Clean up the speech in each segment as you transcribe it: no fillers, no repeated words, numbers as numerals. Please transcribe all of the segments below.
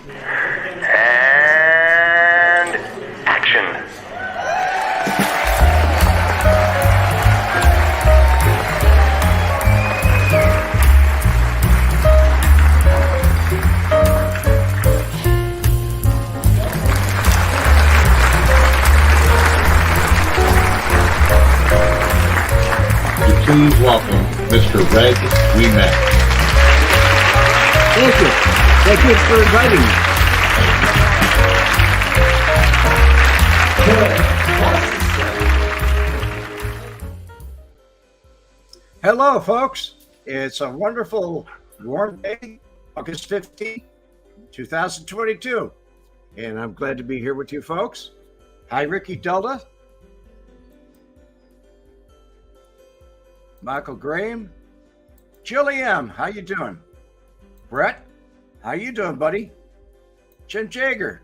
And action. Please welcome Mr. Wemette. Thank you. Thank you for inviting me. Hello, folks. It's a wonderful warm day, August 15th, 2022. And I'm glad to be here with you folks. Hi, Ricky Delta. Michael Graham, Julie M, how you doing? Brett, how you doing, buddy? Jim Jager.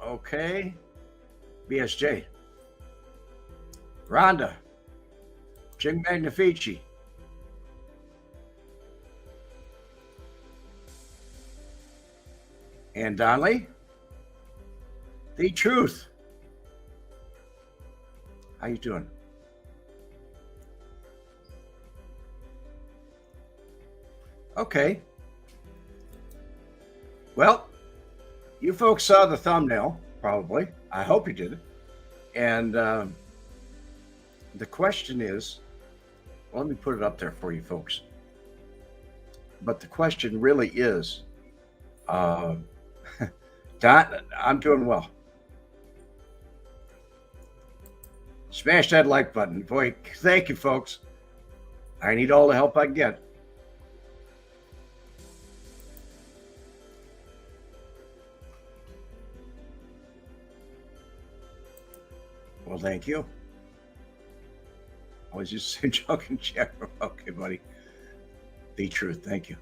Okay. BSJ. Rhonda. Jim Magnifici. And Donnelly. The Truth. How you doing? Okay. Well, you folks saw the thumbnail, probably. I hope you did. And the question is, well, let me put it up there for you folks. But the question really is, Don, I'm doing well. Smash that like button. Boy, thank you, folks. I need all the help I can get. Well, thank you. I was just joking, Jack. Okay, buddy. The Truth. Thank you.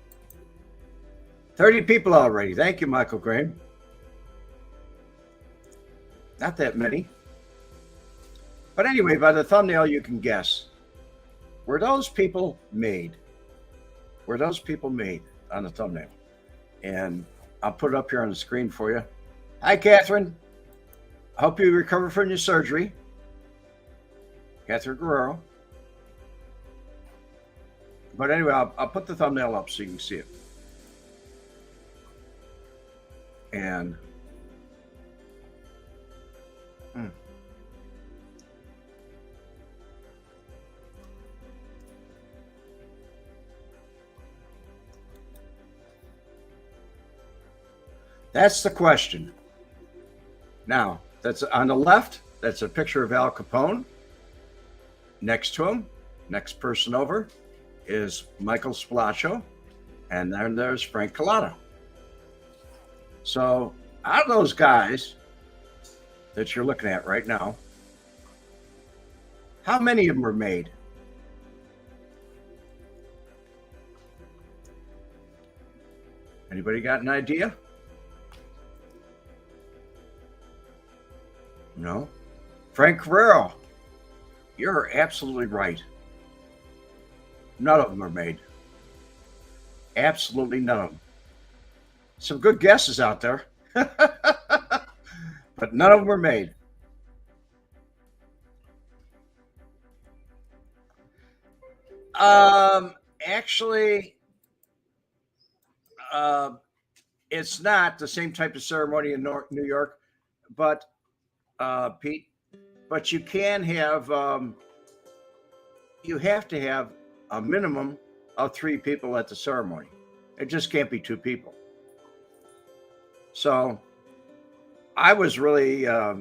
30 people already. Thank you, Michael Graham. Not that many. But anyway, by the thumbnail, you can guess. Were those people made? Were those people made on the thumbnail? And I'll put it up here on the screen for you. Hi, Catherine. I hope you recover from your surgery. Catherine Guerrero. But anyway, I'll put the thumbnail up so you can see it. And that's the question. Now, that's on the left. That's a picture of Al Capone. Next to him, next person over, is Michael Spilotro. And then there's Frank Cullotta. So out of those guys that you're looking at right now, how many of them were made? Anybody got an idea? No? Frank Guerrero, you're absolutely right. None of them are made. Absolutely none of them. Some good guesses out there, but none of them were made. Actually, it's not the same type of ceremony in New York, but Pete, but you can have, you have to have a minimum of 3 people at the ceremony. It just can't be 2 people. So I was really, I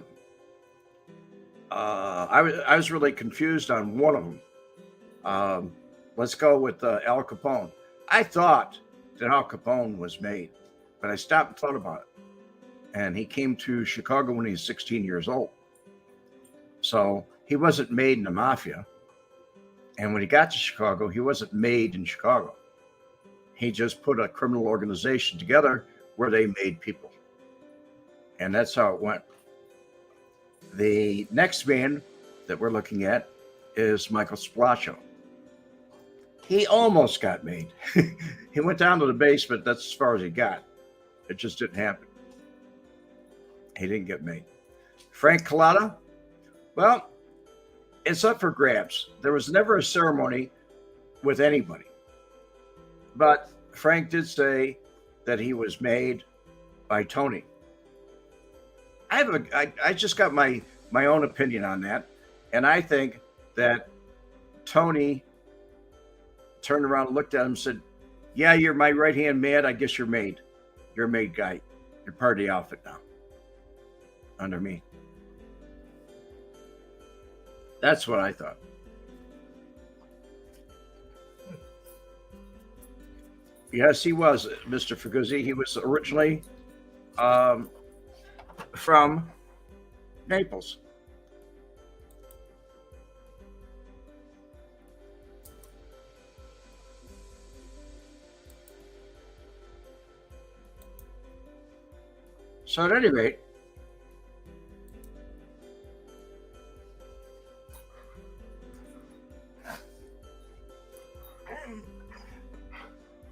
was really confused on one of them. Let's go with Al Capone. I thought that Al Capone was made, but I stopped and thought about it. And he came to Chicago when he was 16 years old. So he wasn't made in the Mafia. And when he got to Chicago, he wasn't made in Chicago. He just put a criminal organization together where they made people. And that's how it went. The next man that we're looking at is Michael Spilotro. He almost got made. He went down to the basement. That's as far as he got. It just didn't happen. He didn't get made. Frank Cullotta, well, it's up for grabs. There was never a ceremony with anybody. But Frank did say that he was made by Tony. I just got my own opinion on that. And I think that Tony turned around and looked at him and said, yeah, you're my right-hand man. I guess you're made. You're a made guy. You're part of the outfit now. Under me. That's what I thought. Yes, he was, Mr. Faguzzi. He was originally from Naples. So at any rate,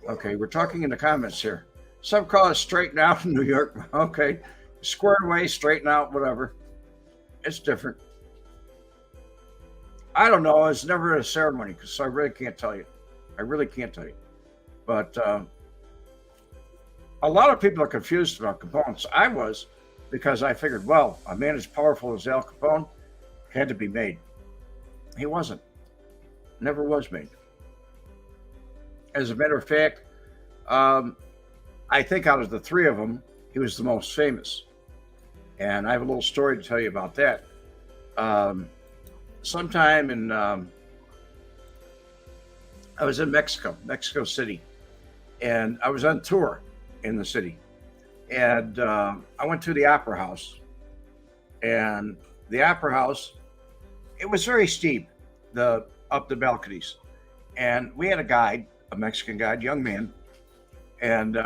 okay, we're talking in the comments here. Some call it straighten out in New York. Okay, squared away, straighten out, whatever. It's different. I don't know. It's never a ceremony, so I really can't tell you. I really can't tell you. But a lot of people are confused about Capone. So I was, because I figured, well, a man as powerful as Al Capone had to be made. He wasn't. Never was made. As a matter of fact, I think out of the three of them, he was the most famous. And I have a little story to tell you about that. Sometime in, I was in Mexico City, and I was on tour in the city. And I went to the Opera House. And the Opera House, it was very steep, up the balconies. And we had a guide, a Mexican guide, young man. And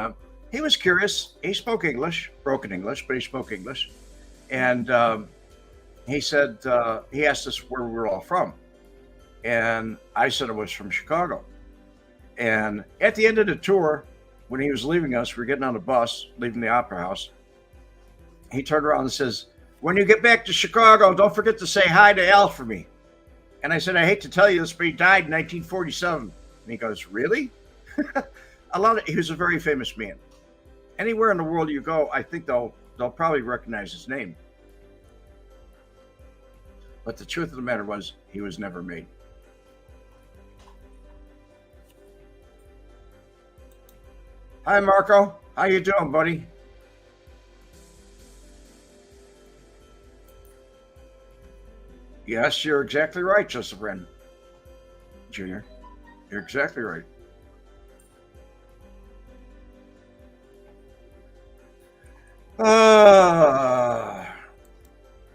he was curious. He spoke English, broken English, but he spoke English. And he said, he asked us where we were all from. And I said I was from Chicago. And at the end of the tour, when he was leaving us, we were getting on a bus, leaving the Opera House. He turned around and says, when you get back to Chicago, don't forget to say hi to Al for me. And I said, I hate to tell you this, but he died in 1947. And he goes, really? He was a very famous man. Anywhere in the world you go, I think they'll probably recognize his name. But the truth of the matter was, he was never made. Hi, Marco. How you doing, buddy? Yes, you're exactly right, Joseph Wren Jr. You're exactly right.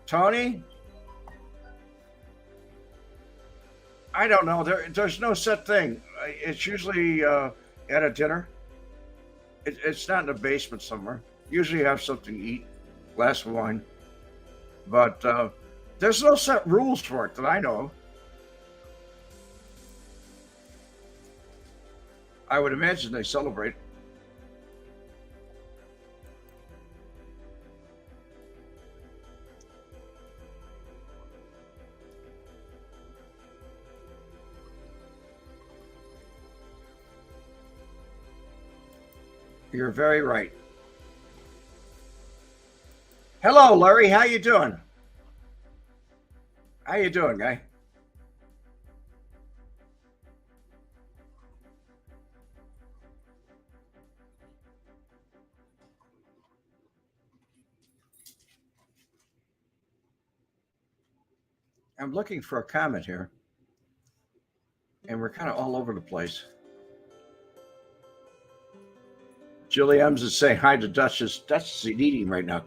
Tony? I don't know. There's no set thing. It's usually at a dinner. It's not in the basement somewhere. Usually you have something to eat, glass of wine. But there's no set rules for it that I know of. I would imagine they celebrate. You're very right. Hello, Larry. How you doing? How you doing, guy? I'm looking for a comment here, and we're kind of all over the place. Julie Ems is saying hi to Duchess. Duchess is eating right now.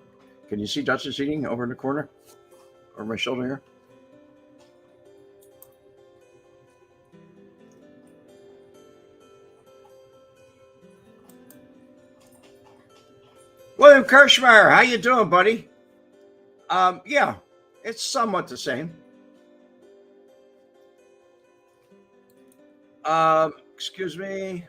Can you see Duchess eating over in the corner? Over my shoulder here? William Kirschmeyer, how you doing, buddy? Yeah, it's somewhat the same. Excuse me.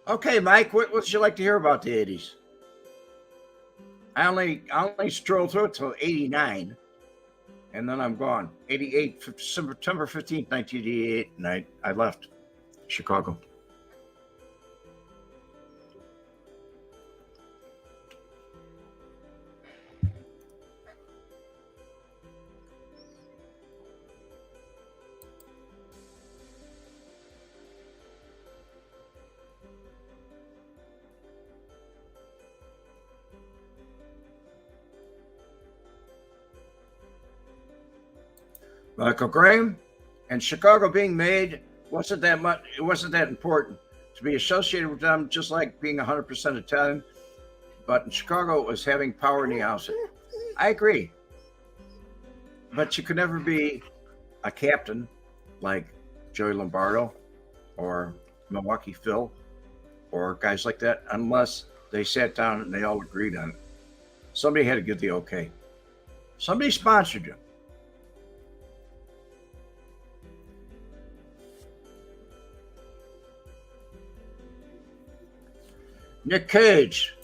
Okay, Mike, what would you like to hear about the 80s? I only strolled through it till 89, and then I'm gone. 88, September 15th, 1988, and I left Chicago. Michael Graham and Chicago being made wasn't that much. It wasn't that important to be associated with them, just like being 100% Italian. But in Chicago, it was having power in the house. I agree, but you could never be a captain like Joey Lombardo or Milwaukee Phil or guys like that unless they sat down and they all agreed on it. Somebody had to give the okay. Somebody sponsored you. Nick Cage.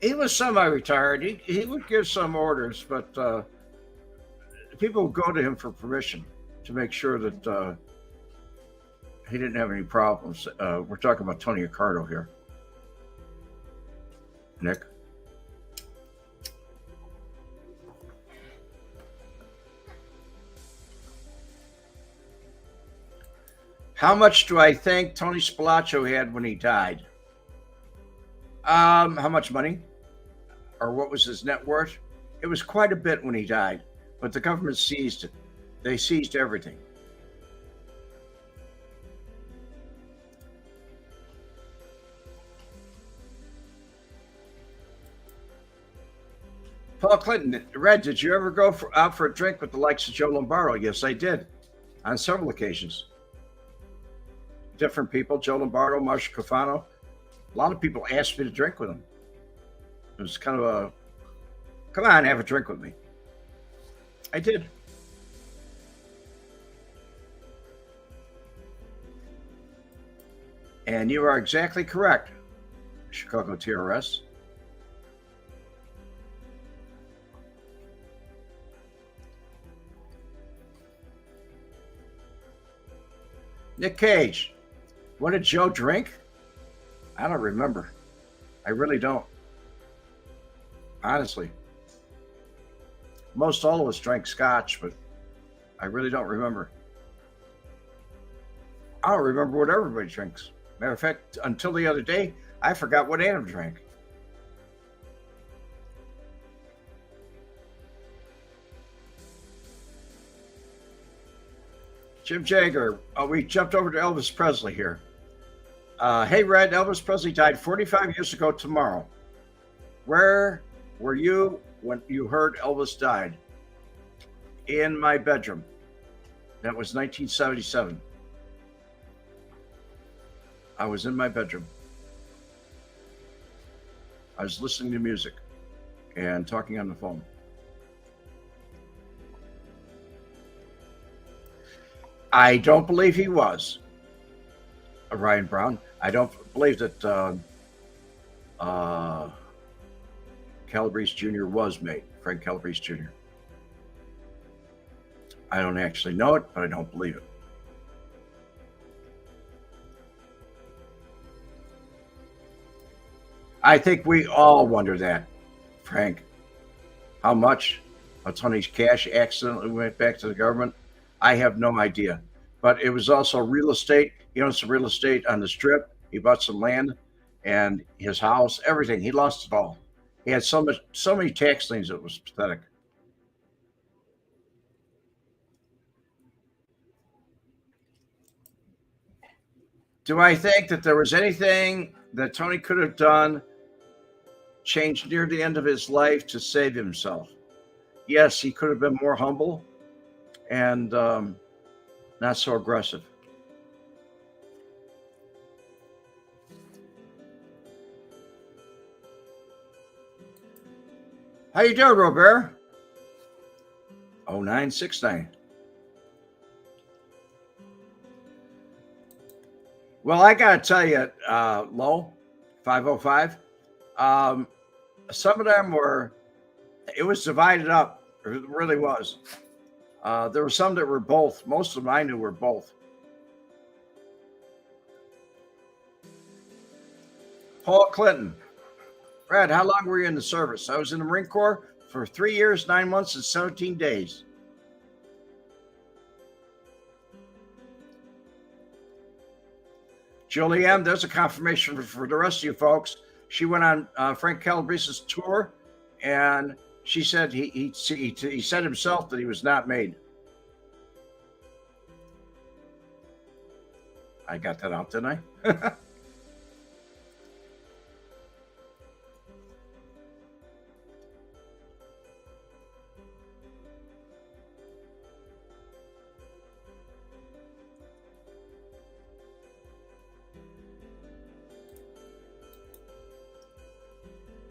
He was semi-retired. He would give some orders, but people would go to him for permission to make sure that he didn't have any problems. We're talking about Tony Accardo here. Nick. How much do I think Tony Spilotro had when he died? How much money? Or what was his net worth? It was quite a bit when he died, but the government seized it. They seized everything. Paul Clinton, Red, did you ever go out for a drink with the likes of Joe Lombardo? Yes, I did, on several occasions. Different people, Joe Lombardo, Marcia Cafano. A lot of people asked me to drink with him. It was kind of a, come on, have a drink with me. I did. And you are exactly correct, Chicago TRS. Nick Cage, what did Joe drink? I don't remember. I really don't. Honestly. Most all of us drank scotch, but I really don't remember. I don't remember what everybody drinks. Matter of fact, until the other day, I forgot what Adam drank. Jim Jagger, we jumped over to Elvis Presley here. Hey, Red, Elvis Presley died 45 years ago tomorrow. Where were you when you heard Elvis died? In my bedroom. That was 1977. I was in my bedroom. I was listening to music and talking on the phone. I don't believe he was. Ryan Brown. I don't believe that Calabrese Jr. was made. Fred Calabrese Jr. I don't actually know it, but I don't believe it. I think we all wonder that, Frank. How much of Tony's cash accidentally went back to the government? I have no idea. But it was also real estate. He owned some real estate on the Strip. He bought some land and his house, everything. He lost it all. He had so many tax liens, it was pathetic. Do I think that there was anything that Tony could have done, changed near the end of his life to save himself? Yes, he could have been more humble and not so aggressive. How you doing, Robert? 0969. Well, I got to tell you, Low, 505, some of them were, it was divided up. It really was. There were some that were both. Most of them I knew were both. Paul Clinton. Brad, how long were you in the service? I was in the Marine Corps for 3 years, 9 months, and 17 days. Julie M., there's a confirmation for the rest of you folks. She went on Frank Calabrese's tour, and she said he said himself that he was not made. I got that out, didn't I?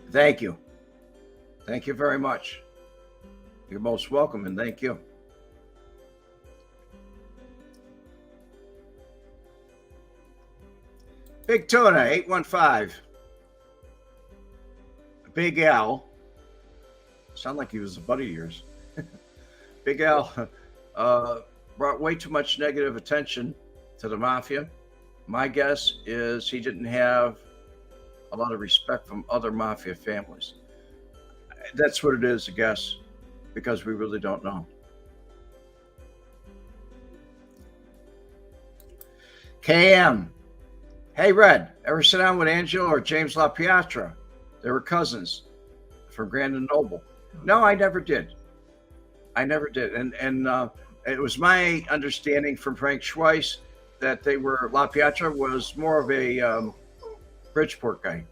Thank you. Thank you very much. You're most welcome, and thank you. Big Tuna, 815. Big Al. Sound like he was a buddy of yours. Big Al brought way too much negative attention to the Mafia. My guess is he didn't have a lot of respect from other Mafia families. That's what it is, I guess, because we really don't know. KM. Hey, Red, ever sit down with Angelo or James LaPiatra? They were cousins from Grandin Noble. No, I never did. I never did. And it was my understanding from Frank Schweiss that they were, LaPiatra was more of a Bridgeport guy.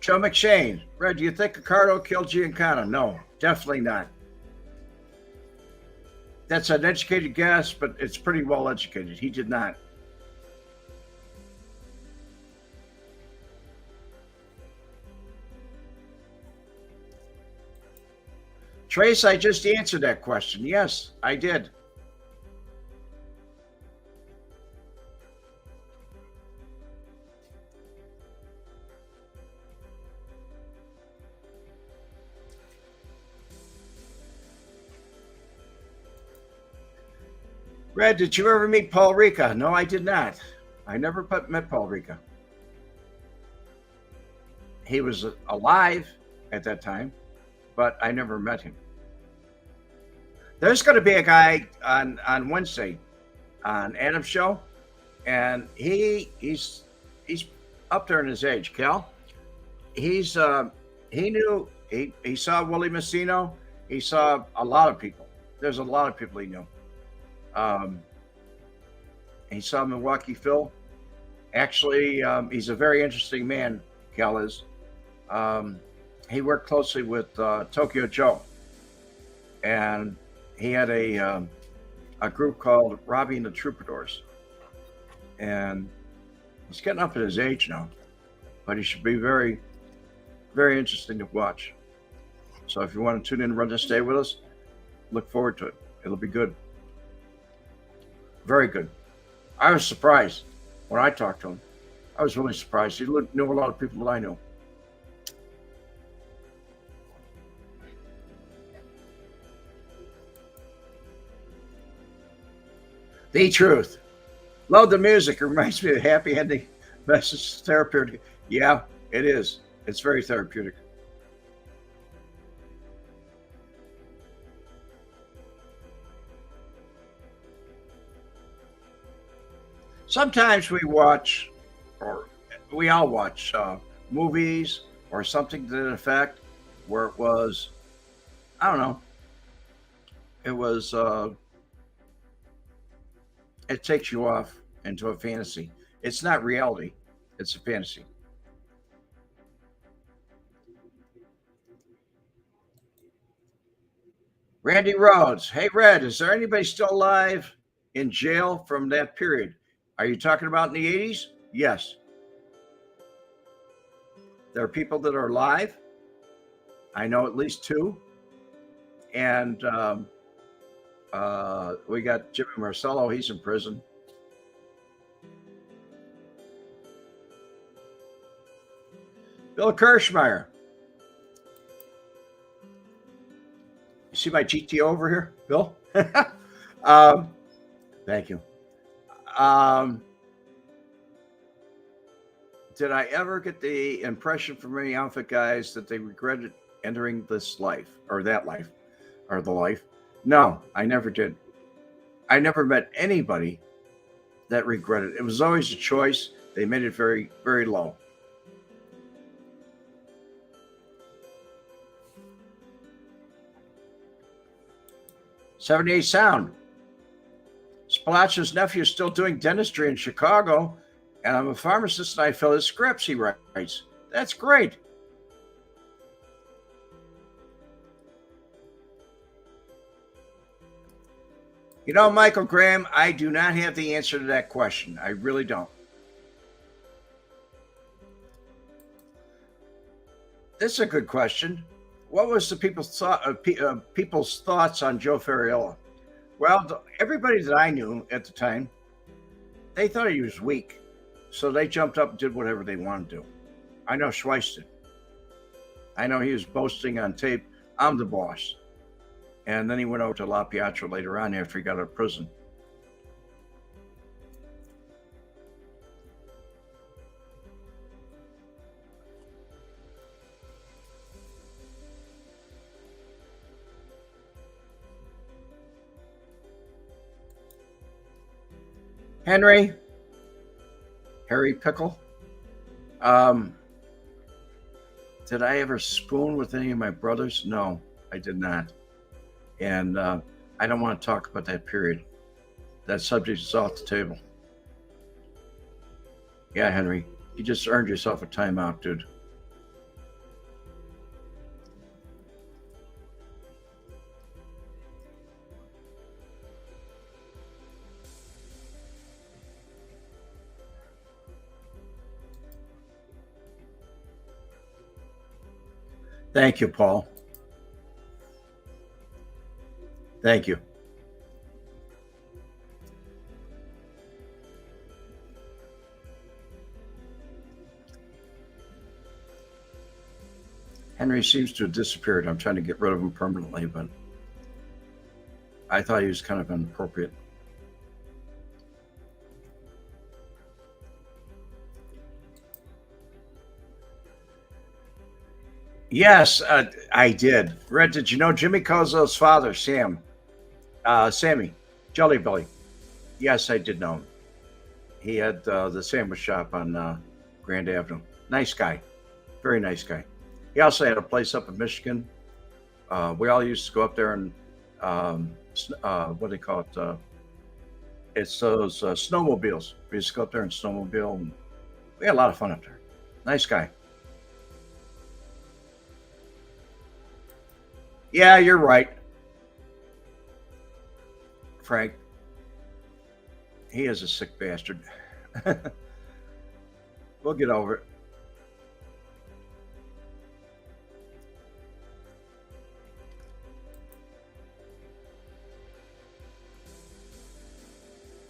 Joe McShane. Red, do you think Ricardo killed Giancana? No, definitely not. That's an educated guess, but it's pretty well educated. He did not. Trace, I just answered that question. Yes, I did. Red, did you ever meet Paul Rica? No, I did not. I never met Paul Rica. He was alive at that time, but I never met him. There's going to be a guy on Wednesday on Adam's show, and he's up there in his age. Cal, he saw Willie Messino. He saw a lot of people. There's a lot of people he knew. He saw Milwaukee Phil. Actually, he's a very interesting man, Cal is. He worked closely with Tokyo Joe, and he had a group called Robbie and the Troubadours. And he's getting up at his age now, but he should be very, very interesting to watch. So if you want to tune in and run this day with us, look forward to it. It'll be good. Very good. I was surprised when I talked to him. I was really surprised. He knew a lot of people that I knew. The truth. Love the music. It reminds me of happy ending message. Therapeutic. Yeah, it is. It's very therapeutic. Sometimes we watch, or we all watch movies or something to that effect where it was, I don't know, it was, it takes you off into a fantasy. It's not reality, it's a fantasy. Randy Rhodes. Hey, Red, is there anybody still alive in jail from that period? Are you talking about in the 80s? Yes. There are people that are alive. I know at least two. And we got Jimmy Marcello. He's in prison. Bill Kirschmeyer. You see my GTO over here, Bill? Thank you. Did I ever get the impression from any outfit guys that they regretted entering this life or that life or the life? No, I never did. I never met anybody that regretted it. It was always a choice. They made it very, very low. '78 Sound. Spilotro's nephew is still doing dentistry in Chicago, and I'm a pharmacist and I fill his scripts, he writes. That's great. You know, Michael Graham, I do not have the answer to that question. I really don't. This is a good question. What was the people's thoughts on Joe Ferriola? Well, everybody that I knew at the time, they thought he was weak. So they jumped up and did whatever they wanted to do. I know Schweiss did. I know he was boasting on tape, I'm the boss. And then he went over to La Piatra later on after he got out of prison. Harry Pickle. Did I ever spoon with any of my brothers? No, I did not. And I don't want to talk about that period. That subject is off the table. Yeah, Henry, you just earned yourself a timeout, dude. Thank you, Paul. Thank you. Henry seems to have disappeared. I'm trying to get rid of him permanently, but I thought he was kind of inappropriate. Yes, I did. Red, did you know Jimmy Cozzo's father, Sammy, Jelly Belly? Yes, I did know him. He had the sandwich shop on Grand Avenue. Nice guy. Very nice guy. He also had a place up in Michigan. We all used to go up there and, what do they call it? It's those snowmobiles. We used to go up there and snowmobile. And we had a lot of fun up there. Nice guy. Yeah, you're right, Frank. He is a sick bastard. We'll get over it.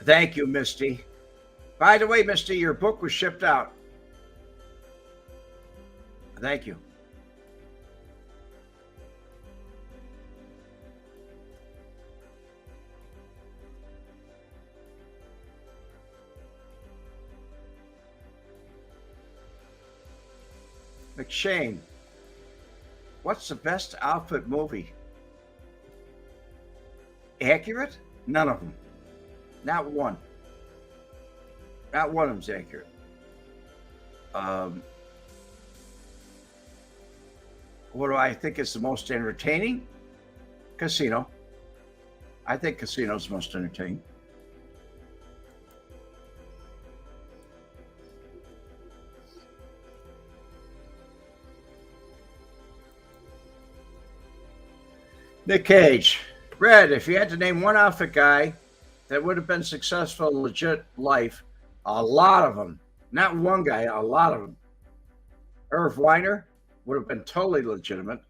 Thank you, Misty. By the way, Misty, your book was shipped out. Thank you. McShane, what's the best outfit movie? Accurate? None of them. Not one. Not one of them's accurate. What do I think is the most entertaining? Casino. I think Casino's the most entertaining. Nick Cage. Red, if you had to name one outfit guy that would have been successful in legit life, A lot of them. Not one guy, a lot of them. Irv Weiner would have been totally legitimate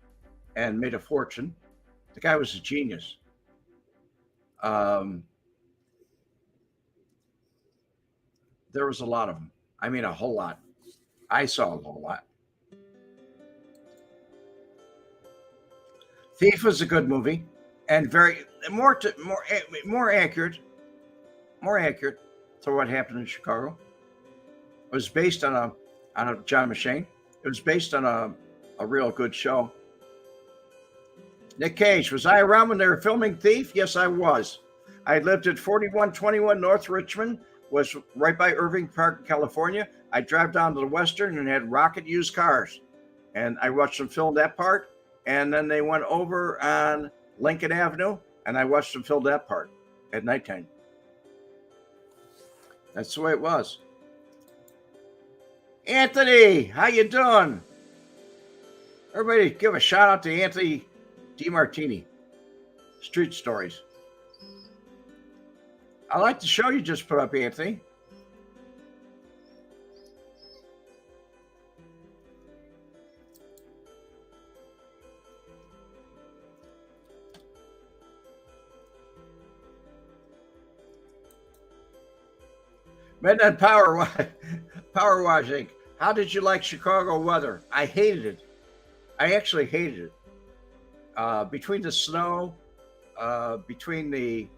and made a fortune. The guy was a genius. There was a lot of them. I mean, a whole lot. I saw a whole lot. Thief was a good movie, and very more accurate to what happened in Chicago. It was based on a John McShane. It was based on a real good show. Nick Cage, was I around when they were filming Thief? Yes, I was. I lived at 4121 North Richmond, was right by Irving Park, California. I drive down to the Western and had Rocket used cars. And I watched them film that part. And then they went over on Lincoln Avenue, and I watched them film that part at nighttime. That's the way it was. Anthony, how you doing? Everybody give a shout out to Anthony DiMartini. Street Stories. I like the show you just put up, Anthony. Midnight Power Washing. How did you like Chicago weather? I hated it. I actually hated it. Between the snow, between the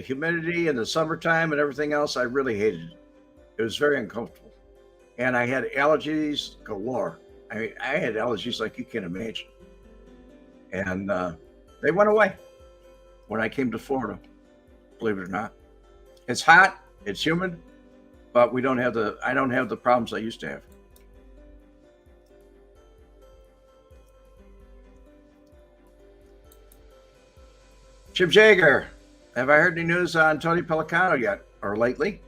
humidity and the summertime and everything else, I really hated it. It was very uncomfortable. And I had allergies galore. I mean, I had allergies like you can't imagine. And they went away when I came to Florida, believe it or not. It's hot, it's humid, but I don't have the problems I used to have. Jim Jagger, have I heard any news on Tony Pelicano yet or lately?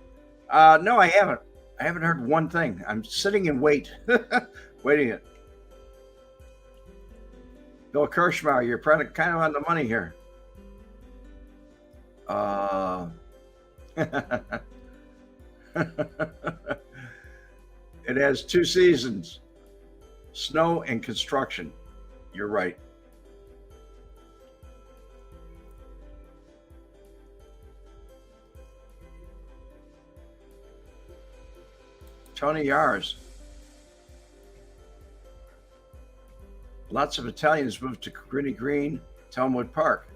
No, I haven't. I haven't heard one thing. I'm sitting in waiting it. Bill Kirschmauer, you're kind of on the money here. It has 2 seasons, snow and construction. You're right. Tony Yars. Lots of Italians moved to Cabrini Green, Talmwood Park.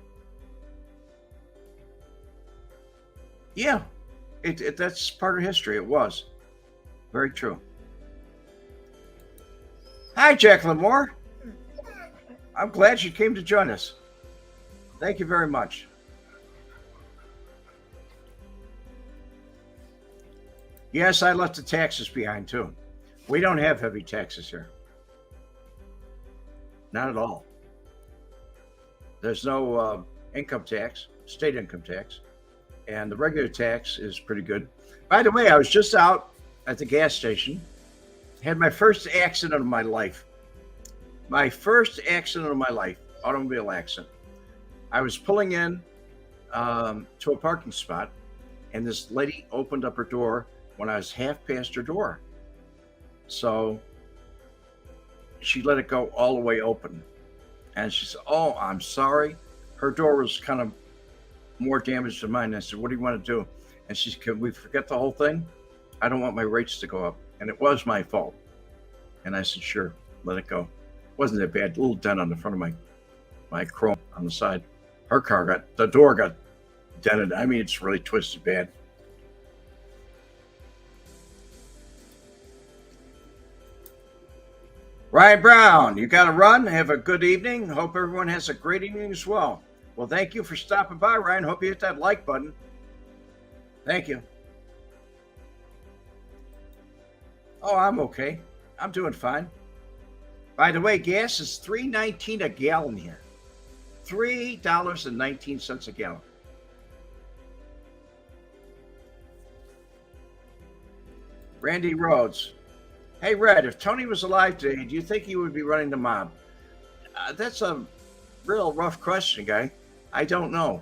Yeah, that's part of history. It was. Very true. Hi, Jacqueline Moore. I'm glad you came to join us. Thank you very much. Yes, I left the taxes behind too. We don't have heavy taxes here. Not at all. There's no income tax, state income tax, and the regular tax is pretty good. By the way, I was just out at the gas station, had my first accident of my life. My first accident of my life, automobile accident. I was pulling in to a parking spot, and this lady opened up her door when I was half past her door. So she let it go all the way open. And she said, "Oh, I'm sorry." Her door was kind of more damaged than mine. I said, "What do you want to do?" And she said, "Can we forget the whole thing? I don't want my rates to go up." And it was my fault. And I said, "Sure, let it go." It wasn't that bad. A little dent on the front of my chrome on the side. Her car the door got dented. I mean, it's really twisted bad. Ryan Brown, you got to run. Have a good evening. Hope everyone has a great evening as well. Well, thank you for stopping by, Ryan. Hope you hit that like button. Thank you. Oh, I'm okay. I'm doing fine. By the way, gas is $3.19 a gallon here. $3.19 a gallon. Randy Rhodes. Hey, Red, if Tony was alive today, do you think he would be running the mob? That's a real rough question, guy. I don't know.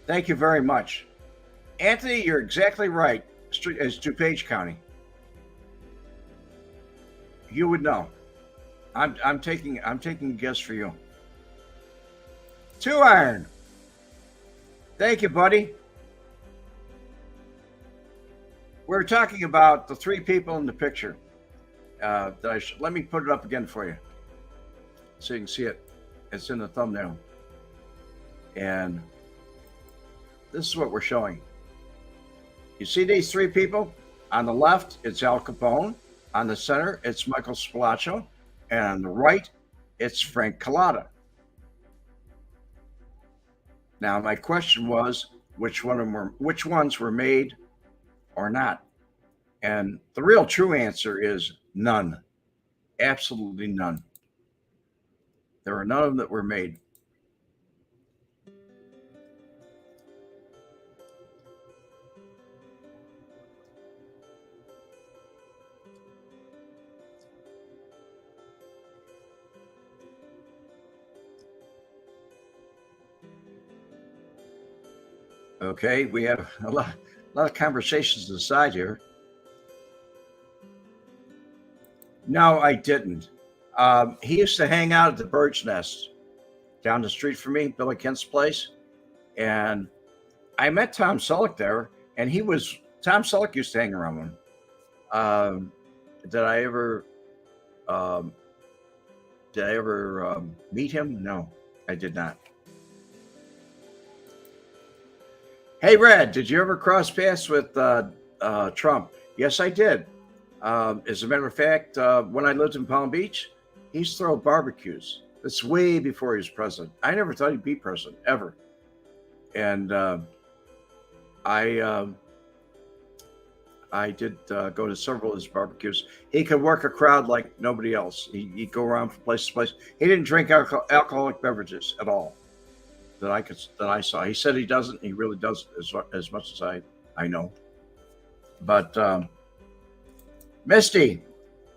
Thank you very much. Anthony, you're exactly right. It's DuPage County. You would know. I'm taking a guess for you. 2 Iron. Thank you, buddy. We're talking about the 3 people in the picture. Let me put it up again for you so you can see it. It's in the thumbnail. And this is what we're showing. You see these 3 people? On the left, it's Al Capone. On the center, it's Michael Spilotro. And on the right, it's Frank Cullotta. Now, my question was, which ones were made or not? And the real true answer is none. Absolutely none. There are none of them that were made. Okay, we have a lot of conversations to the side here. No, I didn't. He used to hang out at the Bird's Nest down the street from me, Billy Kent's place. And I met Tom Selleck there, and Tom Selleck used to hang around with him. Did I ever meet him? No, I did not. Hey, Red, did you ever cross paths with Trump? Yes, I did. As a matter of fact, when I lived in Palm Beach, he used to throw barbecues. That's way before he was president. I never thought he'd be president, ever. And I did go to several of his barbecues. He could work a crowd like nobody else. He'd go around from place to place. He didn't drink alcoholic beverages at all that I saw. He said he doesn't. He really doesn't, as much as I know. But Misty,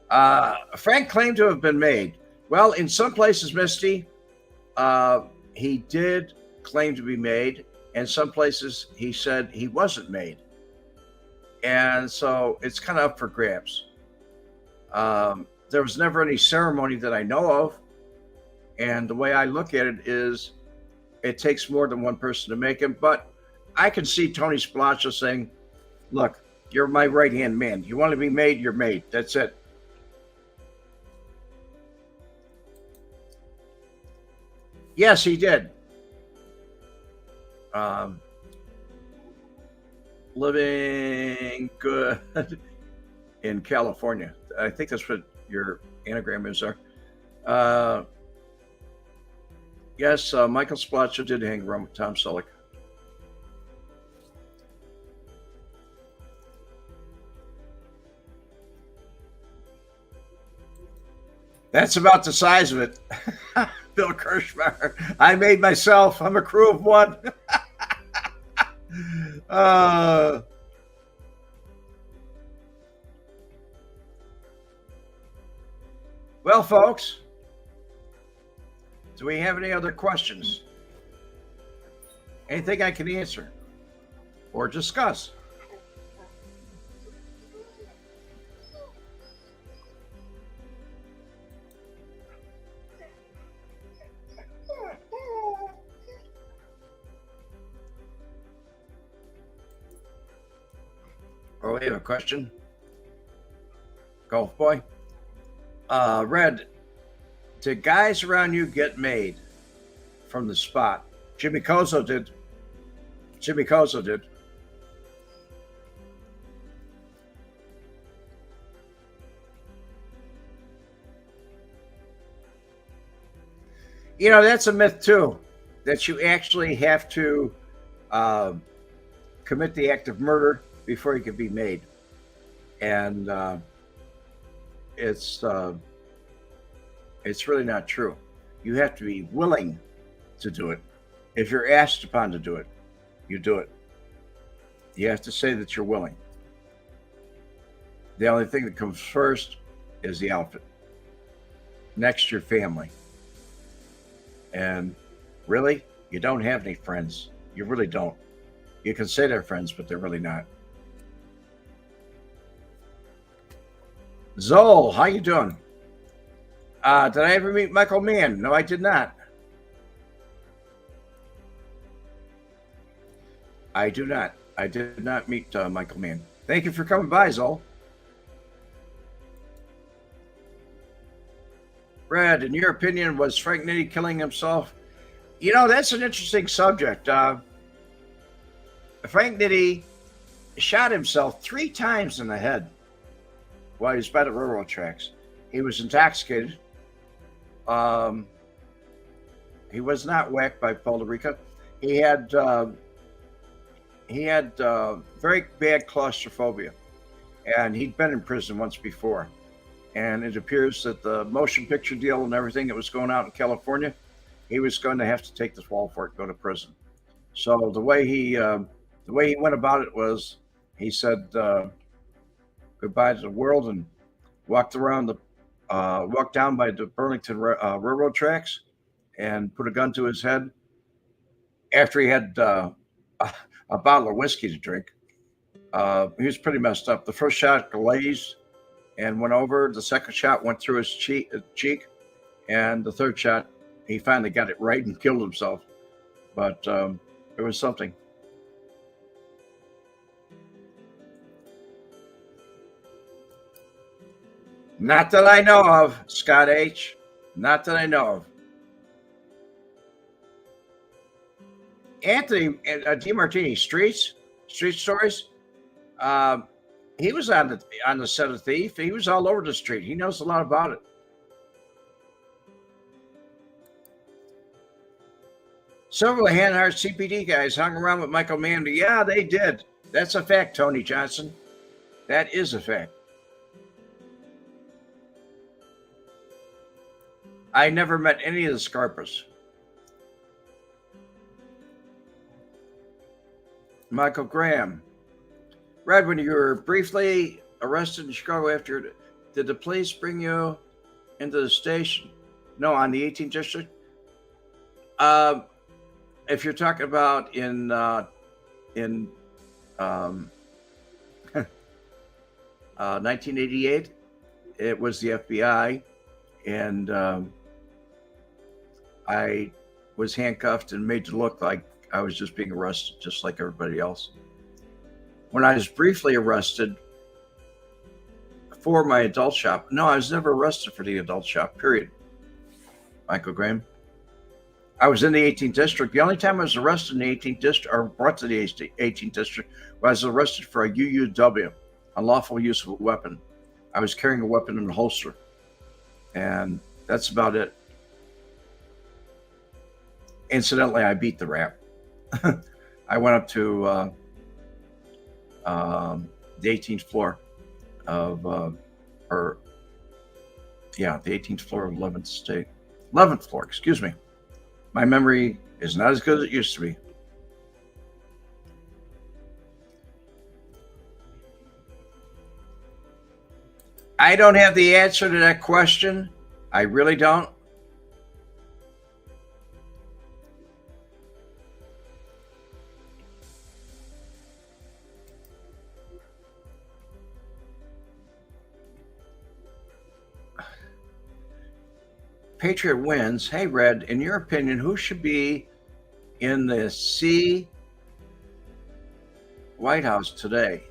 Frank claimed to have been made. Well, in some places, Misty, he did claim to be made, and some places he said he wasn't made. And so it's kind of up for grabs. There was never any ceremony that I know of. And the way I look at it is it takes more than one person to make him. But I can see Tony Spilotro saying, look, you're my right-hand man. You want to be made, you're made. That's it. Yes, he did. Living good in California. I think that's what your anagram is there. Yes, Michael Spilotro did hang around with Tom Selleck. That's about the size of it. Bill Kirschmeyer. I made myself. I'm a crew of one. Well, folks, do we have any other questions? Anything I can answer or discuss? Oh, we have a question. Golf boy. Red, did guys around you get made from the spot? Jimmy Kozo did. Jimmy Kozo did. You know, that's a myth too, that you actually have to commit the act of murder before you can be made. And it's really not true. You have to be willing to do it. If you're asked upon to do it, you do it. You have to say that you're willing. The only thing that comes first is the outfit. Next, your family. And really, you don't have any friends. You really don't. You can say they're friends, but they're really not. Zoll, how you doing? Did I ever meet Michael Mann? No, I did not. I do not. I did not meet Michael Mann. Thank you for coming by, Zoll. Brad, in your opinion, was Frank Nitti killing himself? You know, that's an interesting subject. Frank Nitti shot himself 3 times in the head while he was by the railroad tracks. He was intoxicated. He was not whacked by Puerto Rico. He had very bad claustrophobia, and he'd been in prison once before. And it appears that the motion picture deal and everything that was going out in California, he was going to have to take this wall for it, go to prison. So the way he went about it was, he said goodbye to the world and walked down by the Burlington railroad tracks and put a gun to his head after he had a bottle of whiskey to drink. He was pretty messed up. The first shot glazed and went over. The second shot went through his cheek, and the third shot, he finally got it right and killed himself. But it was something. Not that I know of, Scott H. Not that I know of. Anthony DiMartini, Street Stories. He was on the set of Thief. He was all over the street. He knows a lot about it. Several of the Hanhart CPD guys hung around with Michael Mann. Yeah, they did. That's a fact, Tony Johnson. That is a fact. I never met any of the Scarpas. Michael Graham. Red, when you were briefly arrested in Chicago did the police bring you into the station? No, on the 18th district. If you're talking about in 1988, it was the FBI, and I was handcuffed and made to look like I was just being arrested, just like everybody else. When I was briefly arrested for my adult shop, no, I was never arrested for the adult shop, period. Michael Graham. I was in the 18th district. The only time I was arrested in the 18th district, or brought to the 18th district, was I was arrested for a UUW, unlawful use of a weapon. I was carrying a weapon in a holster, and that's about it. Incidentally, I beat the rap. I went up to the 18th floor of, the 18th floor of 11th State. 11th floor, excuse me. My memory is not as good as it used to be. I don't have the answer to that question. I really don't. Patriot wins. Hey, Red, in your opinion, who should be in the White House today?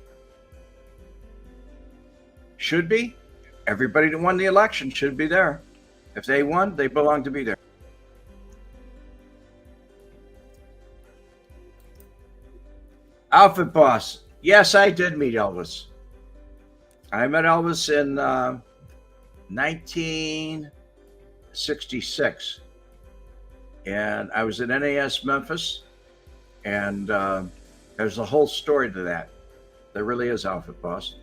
Should be. Everybody that won the election should be there. If they won, they belong to be there. Outfit Boss. Yes, I did meet Elvis. I met Elvis in 1966. And I was at NAS Memphis. And there's a whole story to that. There really is, Outfit Boss.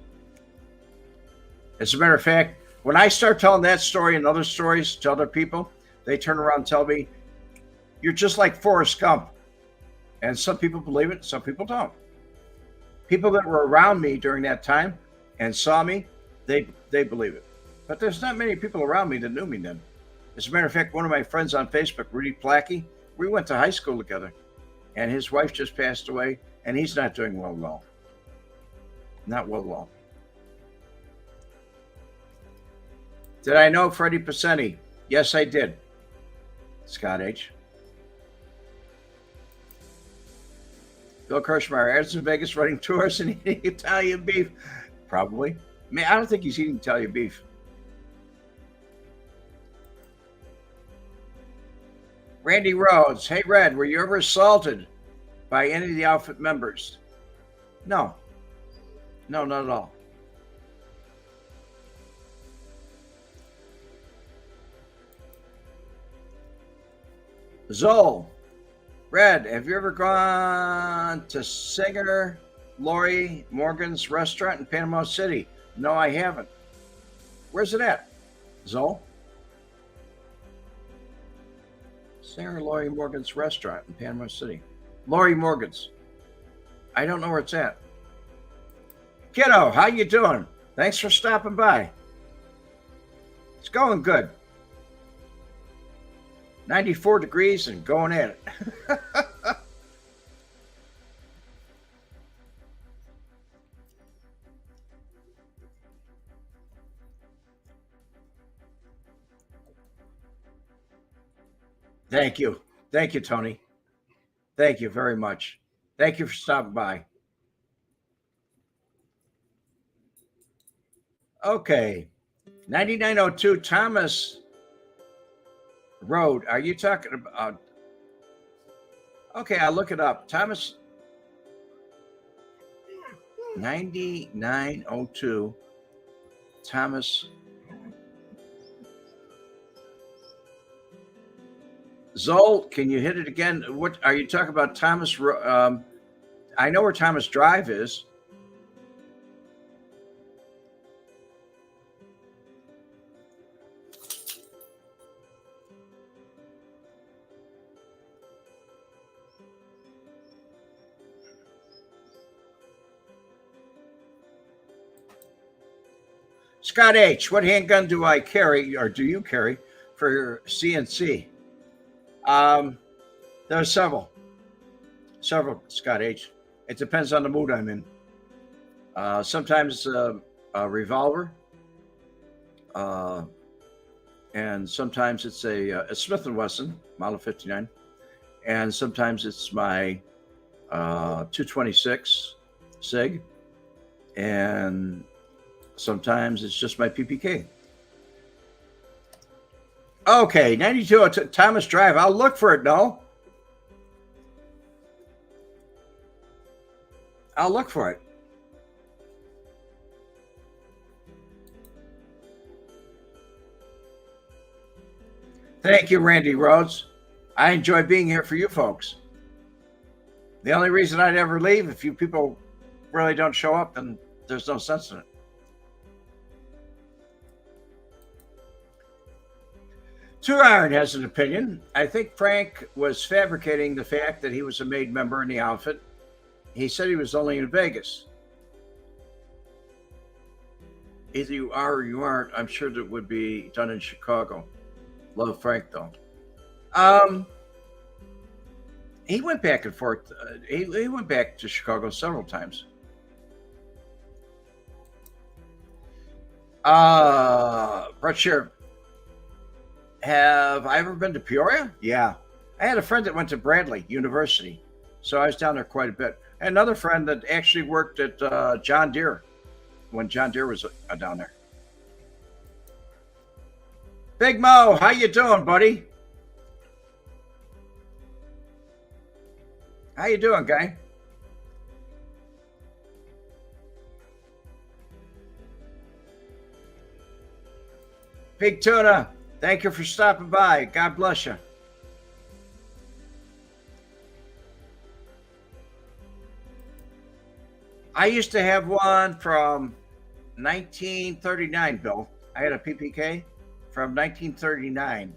As a matter of fact, when I start telling that story and other stories to other people, they turn around and tell me, you're just like Forrest Gump. And some people believe it, some people don't. People that were around me during that time and saw me, they believe it. But there's not many people around me that knew me then. As a matter of fact, one of my friends on Facebook, Rudy Plackey, we went to high school together. and his wife just passed away, and he's not doing well at all. Not well at all. Did I know Freddie Pacenti? Yes, I did. Scott H. Bill Kirschmeyer, Ed's in Vegas running tours and eating Italian beef. Probably. Man, I don't think he's eating Italian beef. Randy Rhodes, hey Red, were you ever assaulted by any of the outfit members? No. No, not at all. Zoll, Red, have you ever gone to singer Lori Morgan's restaurant in Panama City? No, I haven't. Where's it at? Zoll? Singer Lori Morgan's restaurant in Panama City. Lori Morgan's. I don't know where it's at. Kiddo, how you doing? Thanks for stopping by. It's going good. 94 degrees and going at it. Thank you. Thank you, Tony. Thank you very much. Thank you for stopping by. Okay. 9902 Thomas Road. Are you talking about? Okay, I'll look it up. Thomas 9902 Thomas Zoll, can you hit it again? What are you talking about, Thomas? I know where Thomas Drive is. Scott H., what handgun do I carry, or do you carry for CNC? There's several, Scott H. It depends on the mood I'm in. Sometimes a revolver, and sometimes it's a Smith & Wesson Model 59, and sometimes it's my 226 SIG, and sometimes it's just my PPK. Okay, 92 Thomas Drive. I'll look for it, no? I'll look for it. Thank you, Randy Rhodes. I enjoy being here for you folks. The only reason I'd ever leave, if you people really don't show up, then there's no sense in it. Two Iron has an opinion. I think Frank was fabricating the fact that he was a made member in the outfit. He said he was only in Vegas. Either you are or you aren't. I'm sure that would be done in Chicago. Love Frank, though. He went back and forth. He went back to Chicago several times. Brett Sheriff. Have I ever been to Peoria? Yeah. I had a friend that went to Bradley University, so I was down there quite a bit. I had another friend that actually worked at John Deere when John Deere was down there. Big Mo, how you doing, buddy? How you doing, guy? Big Tuna, thank you for stopping by. God bless you. I used to have one from 1939, Bill. I had a PPK from 1939,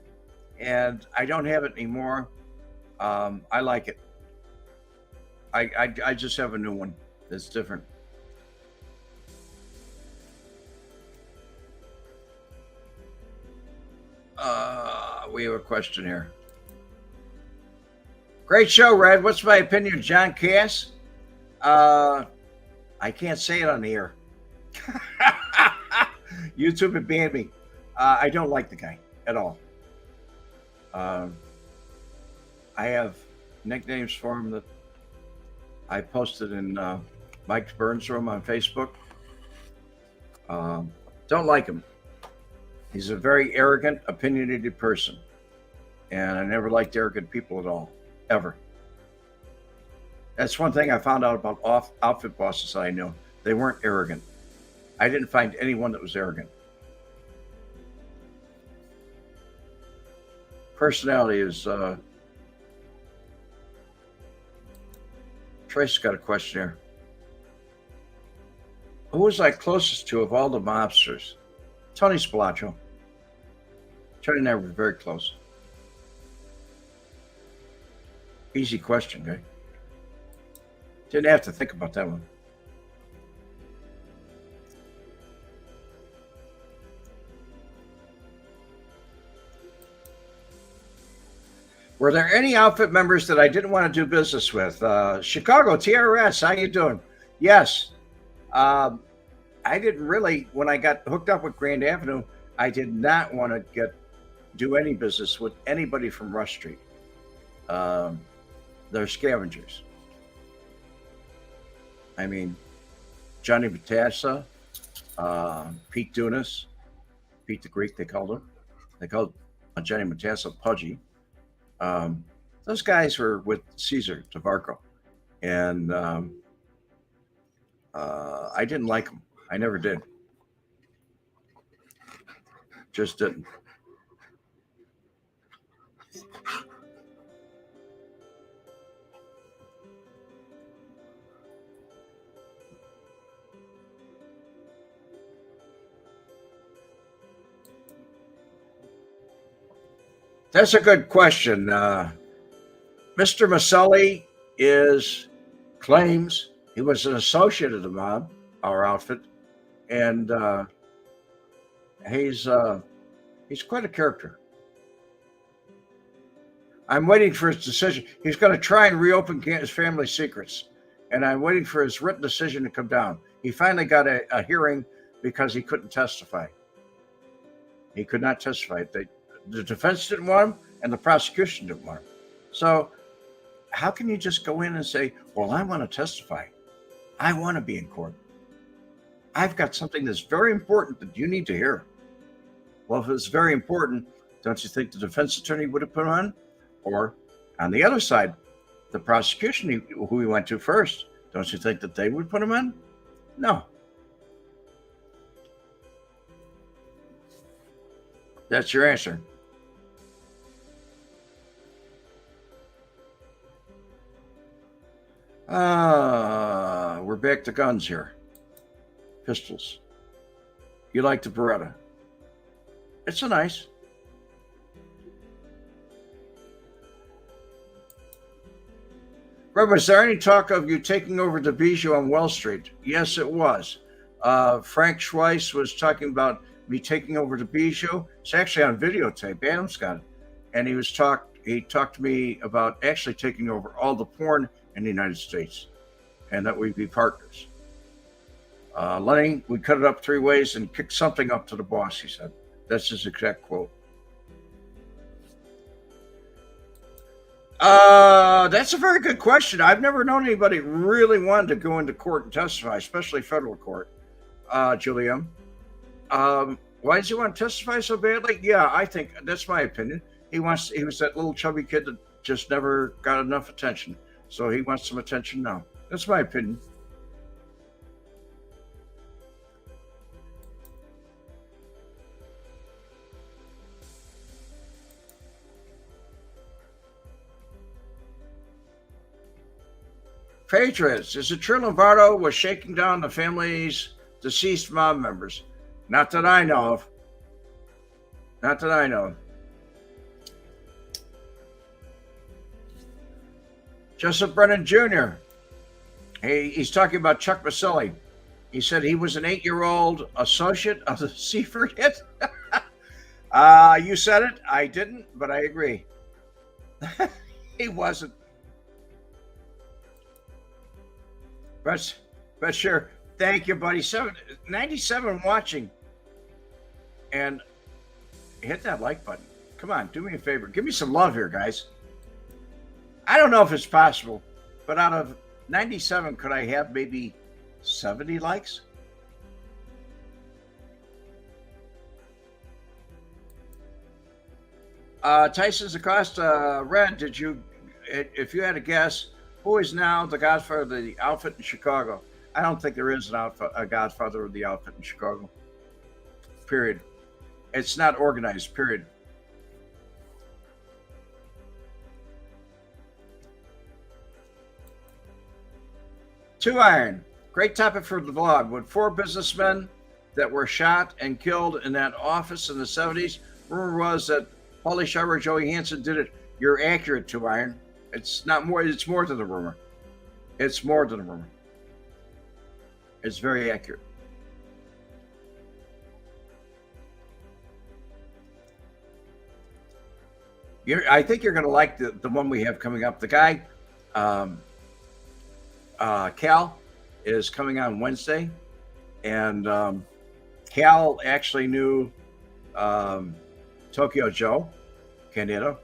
and I don't have it anymore. I like it. I just have a new one that's different. We have a question here. Great show, Red. What's my opinion of John Cass? I can't say it on the air. YouTube had banned me. I don't like the guy at all. I have nicknames for him that I posted in Mike Burns' room on Facebook. Don't like him. He's a very arrogant, opinionated person. And I never liked arrogant people at all, ever. That's one thing I found out about outfit bosses that I knew. They weren't arrogant. I didn't find anyone that was arrogant. Personality is... Trace's got a question here. Who was I closest to of all the mobsters? Tony Spilotro. Tony and I were very close. Easy question, guy. Didn't have to think about that one. Were there any outfit members that I didn't want to do business with? Chicago, TRS, how you doing? Yes. I didn't really, when I got hooked up with Grand Avenue, I did not want to do any business with anybody from Rush Street. They're scavengers. I mean, Johnny Batassa, Pete Dunas, Pete the Greek, they called him. They called Johnny Batassa Pudgy. Those guys were with Caesar Tavarco, and I didn't like them. I never did. Just didn't. That's a good question. Mr. Maselli claims he was an associate of the mob, our outfit, and he's quite a character. I'm waiting for his decision. He's going to try and reopen his family secrets, and I'm waiting for his written decision to come down. He finally got a hearing because he couldn't testify. He could not testify. The defense didn't want him, and the prosecution didn't want him. So how can you just go in and say, well, I want to testify. I want to be in court. I've got something that's very important that you need to hear. Well, if it's very important, don't you think the defense attorney would have put him on? Or on the other side, the prosecution who he went to first, don't you think that they would put him on? No. That's your answer. We're back to guns here. Pistols. You like the Beretta? It's a nice. Rob, was there any talk of you taking over the Bijou on Wall Street? Yes, it was. Frank Schweiss was talking about me taking over the Bijou. It's actually on videotape. Adam's got it. And he talked to me about actually taking over all the porn in the United States, and that we'd be partners. Lenny, we cut it up 3 ways and kick something up to the boss, he said. That's his exact quote. That's a very good question. I've never known anybody really wanted to go into court and testify, especially federal court. Julian, why does he want to testify so badly? Yeah, I think that's my opinion. He was that little chubby kid that just never got enough attention. So he wants some attention now. That's my opinion. Patriots, is it true Lombardo was shaking down the family's deceased mob members? Not that I know of. Not that I know of. Joseph Brennan Jr. He's talking about Chuck Maselli. He said he was an 8-year-old associate of the Seaford hit. You said it. I didn't, but I agree. He wasn't. But sure. Thank you, buddy. 97 watching. And hit that like button. Come on, do me a favor. Give me some love here, guys. I don't know if it's possible, but out of 97, could I have maybe 70 likes? Tyson's Acosta, Red, if you had a guess, who is now the godfather of the outfit in Chicago? I don't think there is a godfather of the outfit in Chicago. Period. It's not organized, period. Two Iron, great topic for the vlog. Would 4 businessmen that were shot and killed in that office in the 70s, rumor was that Paulie Schreiber, Joey Hansen did it. You're accurate, Two Iron. It's not more, it's more than a rumor. It's more than a rumor. It's very accurate. I think you're going to like the one we have coming up. The guy, Cal, is coming on Wednesday. And Cal actually knew Tokyo Joe Candido.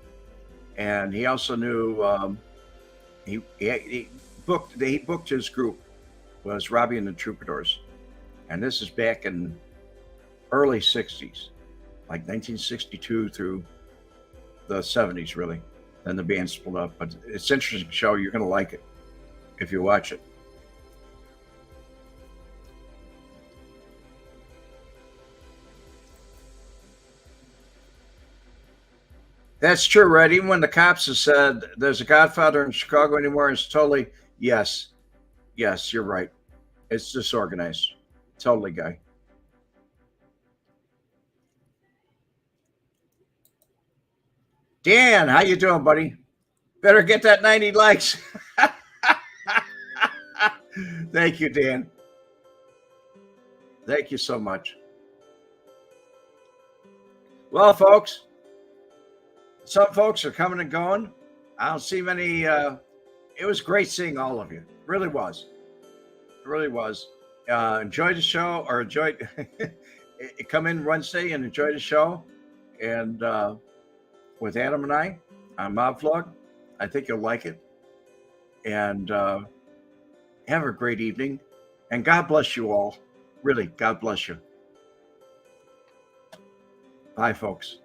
And he also knew, he booked his group, was Robbie and the Troubadours. And this is back in early 60s, like 1962 through the 70s, really. Then the band split up. But it's an interesting show. You're going to like it if you watch it. That's true, right? Even when the cops have said there's a godfather in Chicago anymore, it's totally, yes, you're right. It's disorganized. Totally, guy. Dan, how you doing, buddy? Better get that 90 likes. Thank you, Dan. Thank you so much. Well, folks, some folks are coming and going. I don't see many. It was great seeing all of you. It really was. It really was. Enjoy the show, or enjoy. Come in Wednesday and enjoy the show. And with Adam and I on Mob Vlog, I think you'll like it. And have a great evening. And God bless you all. Really, God bless you. Bye, folks.